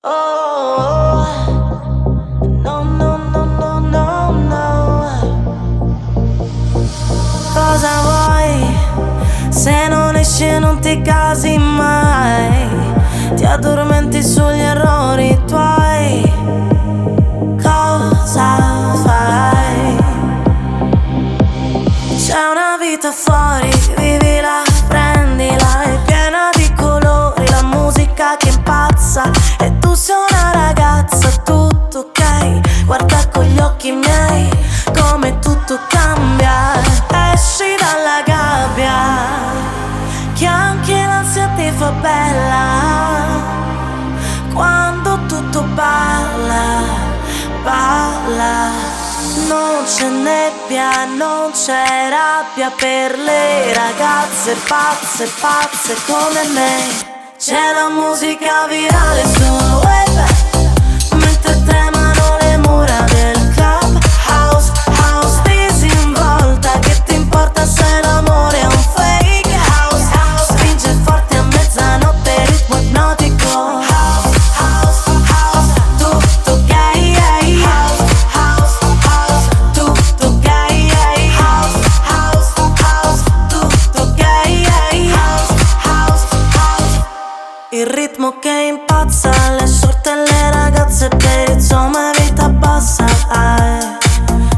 Oh, no, no, no, no, no, no. Cosa vuoi? Se non esci e non ti casi mai, ti addormenti sugli errori tuoi. Cosa fai? C'è una vita fuori, vivila, prendila, è piena di colori, la musica che impazza. E tu sei una ragazza, tutto ok, guarda con gli occhi miei, come tutto cambia. Esci dalla gabbia, che anche l'ansia ti fa bella, quando tutto balla, balla. Non c'è nebbia, non c'è rabbia per le ragazze pazze, pazze come me. C'è la musica virale sul web, mentre tremano le mura del club house, house disinvolta. Che ti importa se l'amore è un fake house, house spinge forte a mezzanotte, ritmo ipnotico. House, house, house, tutto gay, house, house, house, tutto gay, house, house, house, tutto gay, house, house, house. Il ritmo che impazza, le sorte e le ragazze per insomma vita bassa.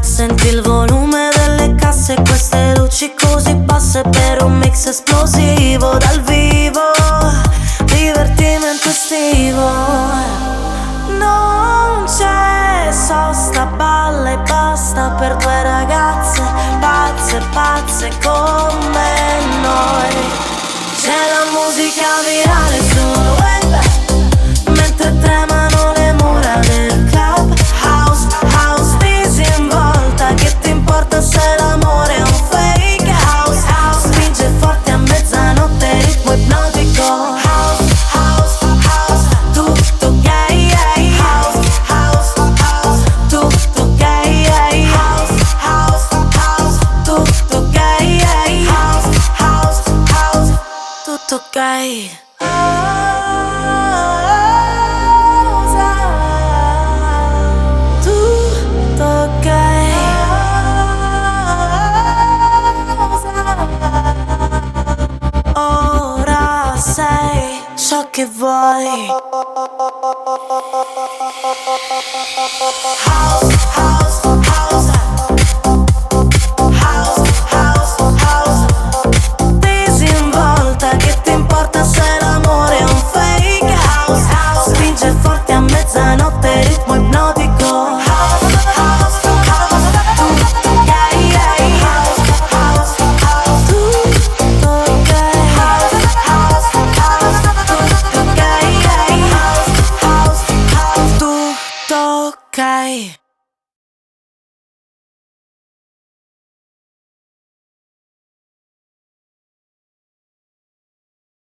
Senti il volume delle casse, queste luci così basse per un mix esplosivo dal vivo, divertimento estivo. Non c'è sosta, balla e basta per due ragazze pazze, pazze come noi. C'è la musica virale sul web, mentre tremano le mura del club house, house disinvolta. Che ti importa se l'amore è un fake house, house spinge forte a mezzanotte, ritmo ipnotico. House, house, house, tutto gay, house, house, house, tutto gay, house, house, house, tutto gay, house, house, house, tutto gay. Tutto gay. Ora sei ciò che vuoi.